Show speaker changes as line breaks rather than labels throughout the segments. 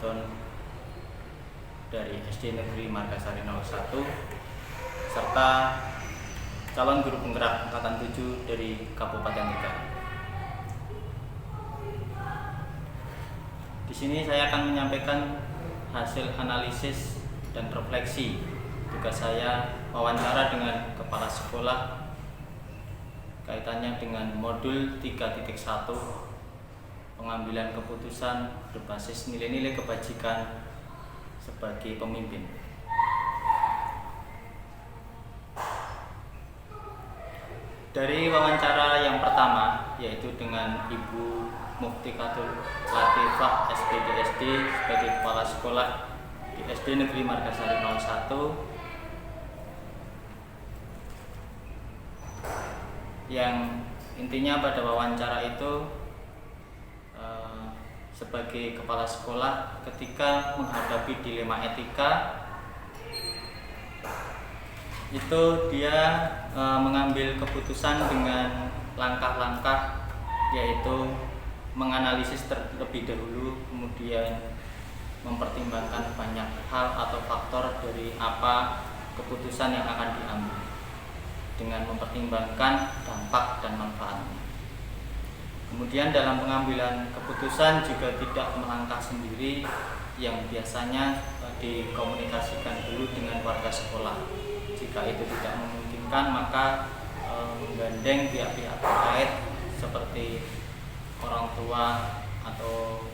background dari SD Negeri Margasari 01 serta calon guru penggerak angkatan 7 dari Kabupaten Tegal. Di sini saya akan menyampaikan hasil analisis dan refleksi tugas saya wawancara dengan kepala sekolah kaitannya dengan modul 3.1 pengambilan keputusan berbasis nilai-nilai kebajikan sebagai pemimpin. Dari wawancara yang pertama, yaitu dengan Ibu Muftikatul Latifah SPDSD sebagai kepala sekolah di SD Negeri Margasari 01, yang intinya pada wawancara itu sebagai kepala sekolah ketika menghadapi dilema etika itu dia mengambil keputusan dengan langkah-langkah, yaitu menganalisis terlebih dahulu, kemudian mempertimbangkan banyak hal atau faktor dari apa keputusan yang akan diambil dengan mempertimbangkan dampak dan manfaatnya. Kemudian dalam pengambilan keputusan juga tidak melangkah sendiri, yang biasanya dikomunikasikan dulu dengan warga sekolah. Jika itu tidak memungkinkan, maka menggandeng pihak-pihak terkait seperti orang tua atau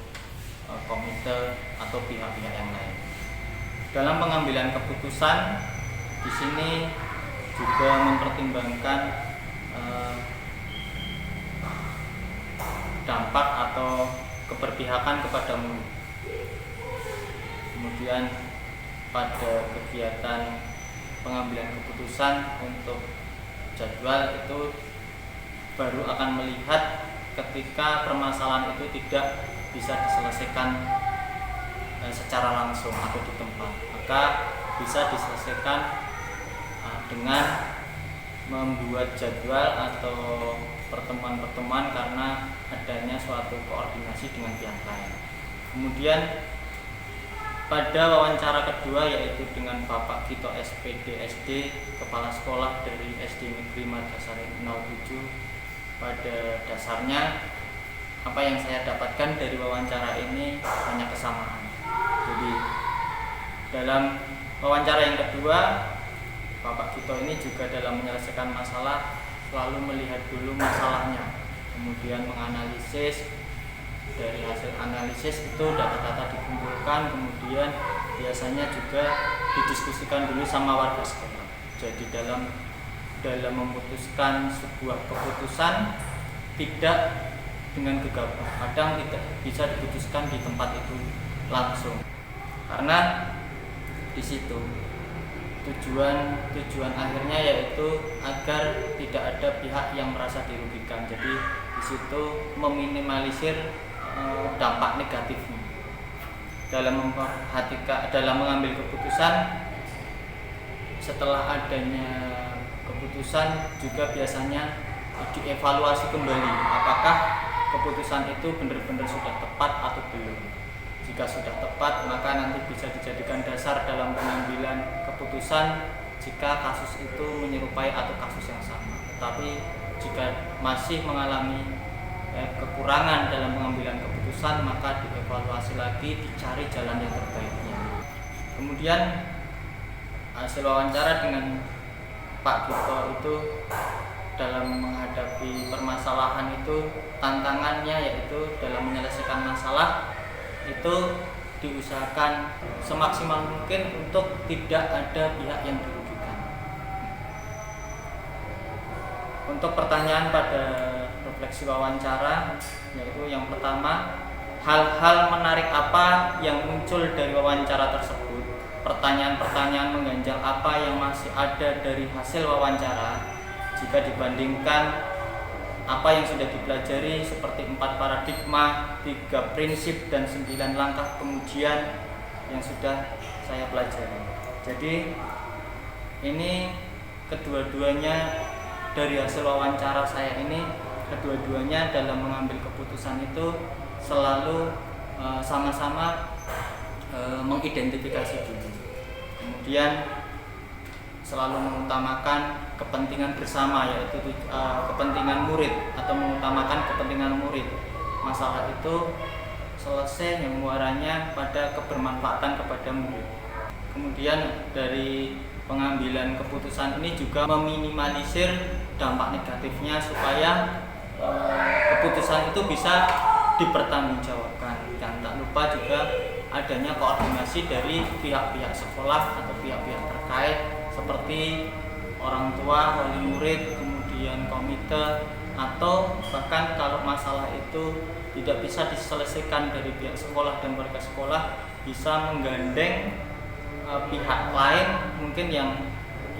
komite atau pihak-pihak yang lain. Dalam pengambilan keputusan di sini juga mempertimbangkan dampak atau keberpihakan kepada murid. Kemudian pada kegiatan pengambilan keputusan untuk jadwal itu baru akan melihat ketika permasalahan itu tidak bisa diselesaikan secara langsung atau di tempat, maka bisa diselesaikan dengan membuat jadwal atau pertemuan-pertemuan karena adanya suatu koordinasi dengan pihak lain. Kemudian pada wawancara kedua, yaitu dengan Bapak Kito SPDSD, kepala sekolah dari SD Negeri Margasari 07, pada dasarnya apa yang saya dapatkan dari wawancara ini hanya kesamaan. Jadi dalam wawancara yang kedua, Bapak Kito ini juga dalam menyelesaikan masalah selalu melihat dulu masalahnya, kemudian menganalisis. Dari hasil analisis itu data-data dikumpulkan, kemudian biasanya juga didiskusikan dulu sama warga sekolah. Jadi dalam memutuskan sebuah keputusan tidak dengan gegabah, kadang tidak bisa diputuskan di tempat itu langsung, karena di situ tujuan akhirnya yaitu agar tidak ada pihak yang merasa dirugikan. Jadi di situ meminimalisir dampak negatifnya. Dalam mengambil keputusan, setelah adanya keputusan juga biasanya dievaluasi kembali apakah keputusan itu benar-benar sudah tepat atau belum. Jika sudah tepat, maka nanti bisa dijadikan dasar dalam pengambilan keputusan jika kasus itu menyerupai atau kasus yang sama. Tetapi jika masih mengalami kekurangan dalam pengambilan keputusan, maka dievaluasi lagi, dicari jalan yang terbaiknya. Kemudian hasil wawancara dengan Pak Kito itu dalam menghadapi permasalahan itu, tantangannya yaitu dalam menyelesaikan masalah itu diusahakan semaksimal mungkin untuk tidak ada pihak yang dirugikan. Untuk pertanyaan pada refleksi wawancara, yaitu yang pertama, hal-hal menarik apa yang muncul dari wawancara tersebut? Pertanyaan-pertanyaan mengganjal apa yang masih ada dari hasil wawancara jika dibandingkan apa yang sudah dipelajari, seperti 4 paradigma, 3 prinsip, dan 9 langkah pengujian yang sudah saya pelajari. Jadi ini kedua-duanya dari hasil wawancara saya ini, kedua-duanya dalam mengambil keputusan itu selalu sama-sama mengidentifikasi dulu. Kemudian selalu mengutamakan kepentingan bersama, yaitu kepentingan murid atau mengutamakan kepentingan murid. Masalah itu selesai yang muaranya pada kebermanfaatan kepada murid. Kemudian dari pengambilan keputusan ini juga meminimalisir dampak negatifnya supaya keputusan itu bisa dipertanggungjawabkan, dan tak lupa juga adanya koordinasi dari pihak-pihak sekolah atau pihak-pihak terkait seperti orang tua, wali murid, kemudian komite, atau bahkan kalau masalah itu tidak bisa diselesaikan dari pihak sekolah dan warga sekolah, bisa menggandeng pihak lain mungkin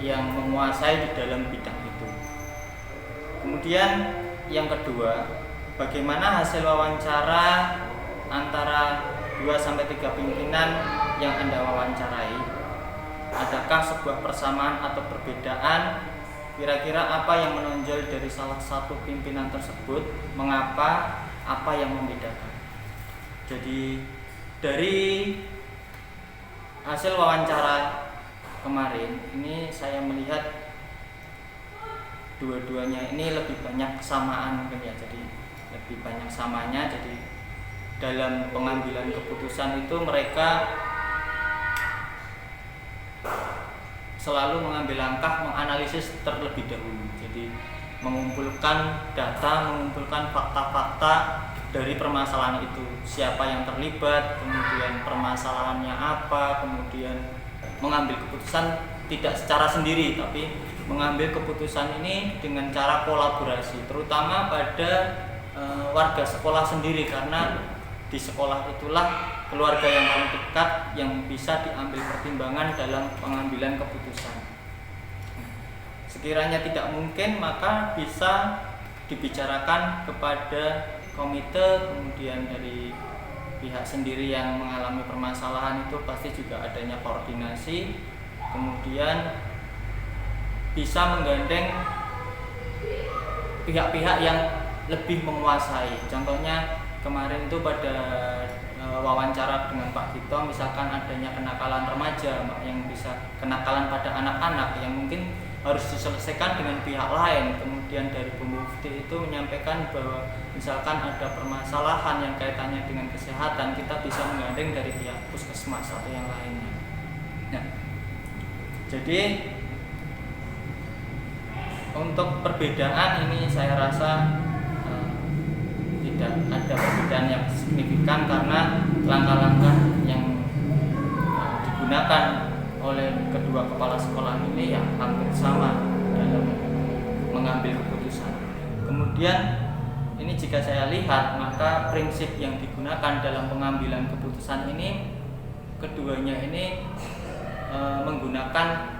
yang menguasai di dalam bidang itu. Kemudian yang kedua, bagaimana hasil wawancara antara 2-3 pimpinan yang Anda wawancarai? Adakah sebuah persamaan atau perbedaan? Kira-kira apa yang menonjol dari salah satu pimpinan tersebut? Mengapa? Apa yang membedakan? Jadi dari hasil wawancara kemarin ini saya melihat dua-duanya ini lebih banyak kesamaan mungkin ya, jadi lebih banyak samanya. Jadi dalam pengambilan keputusan itu mereka selalu mengambil langkah menganalisis terlebih dahulu. Jadi mengumpulkan data, mengumpulkan fakta-fakta dari permasalahan itu, siapa yang terlibat, kemudian permasalahannya apa, kemudian mengambil keputusan tidak secara sendiri, tapi mengambil keputusan ini dengan cara kolaborasi, terutama pada warga sekolah sendiri, karena di sekolah itulah keluarga yang paling dekat yang bisa diambil pertimbangan dalam pengambilan keputusan. Sekiranya tidak mungkin, maka bisa dibicarakan kepada komite, kemudian dari pihak sendiri yang mengalami permasalahan itu pasti juga adanya koordinasi, kemudian bisa menggandeng pihak-pihak yang lebih menguasai. Contohnya kemarin itu pada wawancara dengan Pak Gito, misalkan adanya kenakalan remaja yang bisa kenakalan pada anak-anak yang mungkin harus diselesaikan dengan pihak lain. Kemudian dari Bu Mufti itu menyampaikan bahwa misalkan ada permasalahan yang kaitannya dengan kesehatan, kita bisa menggandeng dari pihak puskesmas atau yang lainnya. Nah, jadi untuk perbedaan ini saya rasa tidak ada perbedaan yang signifikan, karena langkah-langkah yang digunakan oleh kedua kepala sekolah ini yang hampir sama dalam mengambil keputusan. Kemudian ini jika saya lihat, maka prinsip yang digunakan dalam pengambilan keputusan ini, keduanya ini menggunakan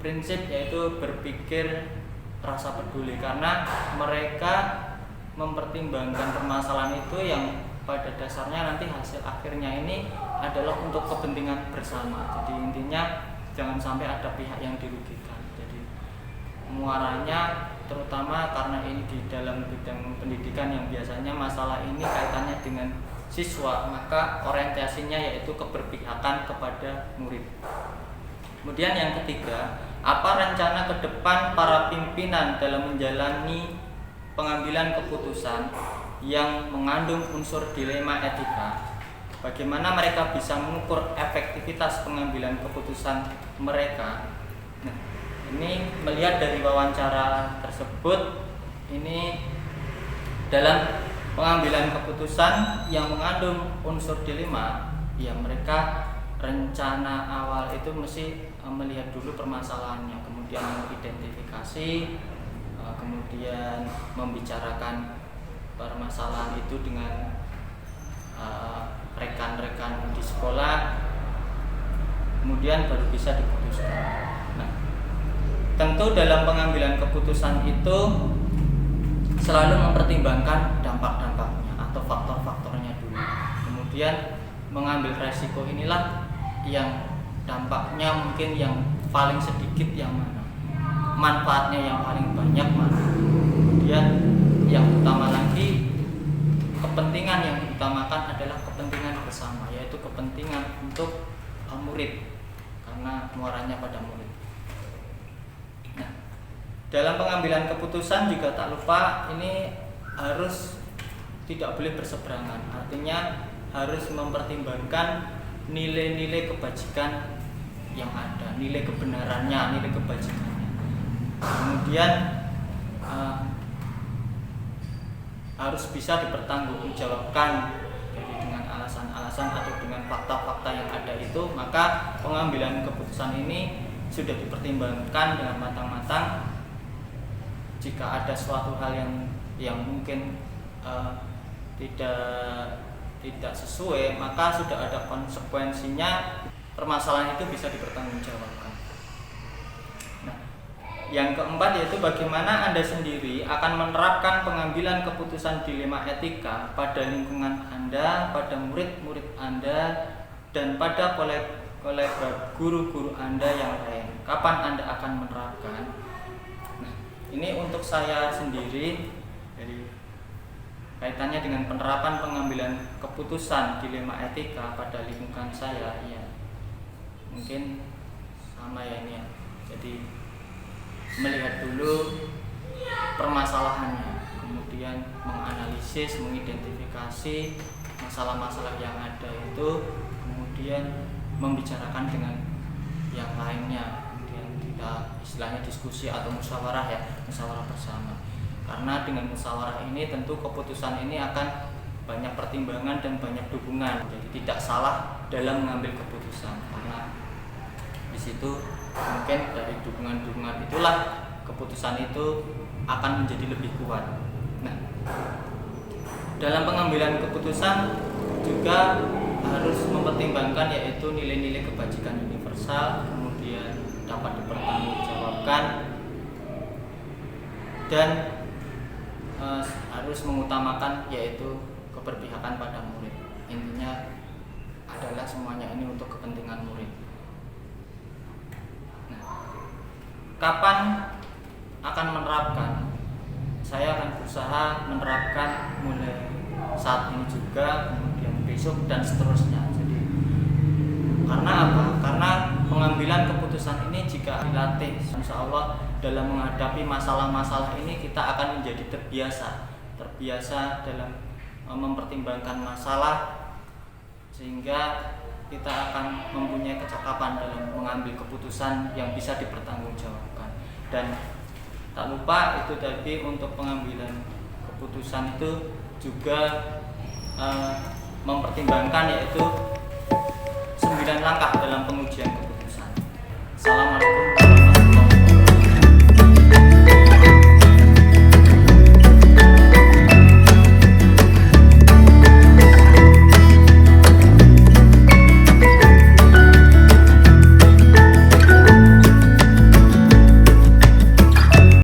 prinsip yaitu berpikir rasa peduli, karena mereka mempertimbangkan permasalahan itu yang pada dasarnya nanti hasil akhirnya ini adalah untuk kepentingan bersama. Jadi intinya jangan sampai ada pihak yang dirugikan. Jadi muaranya terutama karena ini di dalam bidang pendidikan yang biasanya masalah ini kaitannya dengan siswa, maka orientasinya yaitu keberpihakan kepada murid. Kemudian yang ketiga, apa rencana ke depan para pimpinan dalam menjalani pengambilan keputusan yang mengandung unsur dilema etika? Bagaimana mereka bisa mengukur efektivitas pengambilan keputusan mereka? Nah, ini melihat dari wawancara tersebut, ini dalam pengambilan keputusan yang mengandung unsur dilema, ya mereka rencana awal itu mesti melihat dulu permasalahannya, kemudian mengidentifikasi, kemudian membicarakan permasalahan itu dengan rekan-rekan di sekolah, kemudian baru bisa diputuskan. Nah, tentu dalam pengambilan keputusan itu selalu mempertimbangkan dampak-dampaknya atau faktor-faktornya dulu. Kemudian mengambil resiko inilah yang dampaknya mungkin yang paling sedikit yang mana, manfaatnya yang paling banyak mana. Kemudian yang utama lagi, kepentingan yang diutamakan adalah kepentingan bersama. bersama, yaitu kepentingan untuk murid, karena muaranya pada murid. Nah, dalam pengambilan keputusan juga tak lupa ini harus tidak boleh berseberangan, artinya harus mempertimbangkan nilai-nilai kebajikan yang ada, nilai kebenarannya, nilai kebajikannya. Kemudian harus bisa dipertanggungjawabkan. Jadi dengan alasan-alasan atau dengan fakta-fakta yang ada itu, maka pengambilan keputusan ini sudah dipertimbangkan dengan matang-matang. Jika ada suatu hal yang mungkin tidak sesuai, maka sudah ada konsekuensinya, permasalahan itu bisa dipertanggungjawabkan. Nah, yang keempat yaitu bagaimana Anda sendiri akan menerapkan pengambilan keputusan dilema etika pada lingkungan Anda, pada murid-murid Anda, dan pada kolega guru-guru Anda yang lain. Kapan Anda akan menerapkan? Nah, ini untuk saya sendiri, jadi kaitannya dengan penerapan pengambilan keputusan dilema etika pada lingkungan saya, ya mungkin sama ya ini ya. Jadi melihat dulu permasalahannya, kemudian menganalisis, mengidentifikasi masalah-masalah yang ada itu, kemudian membicarakan dengan yang lainnya, kemudian kita istilahnya diskusi atau musyawarah ya, musyawarah bersama. Karena dengan musyawarah ini tentu keputusan ini akan banyak pertimbangan dan banyak dukungan, jadi tidak salah dalam mengambil keputusan, karena di situ mungkin dari dukungan-dukungan itulah keputusan itu akan menjadi lebih kuat. Nah, dalam pengambilan keputusan juga harus mempertimbangkan yaitu nilai-nilai kebajikan universal, kemudian dapat dipertanggungjawabkan, dan harus mengutamakan yaitu keberpihakan pada murid. Intinya adalah semuanya ini untuk kepentingan murid. Nah, kapan akan menerapkan? Saya akan berusaha menerapkan mulai saat ini juga, kemudian besok dan seterusnya. Jadi karena apa? Karena pengambilan keputusan ini jika dilatih, insya Allah dalam menghadapi masalah-masalah ini kita akan menjadi terbiasa dalam mempertimbangkan masalah, sehingga kita akan mempunyai kecakapan dalam mengambil keputusan yang bisa dipertanggungjawabkan. Dan tak lupa itu tadi untuk pengambilan keputusan itu juga mempertimbangkan yaitu 9 langkah dalam pengujian keputusan.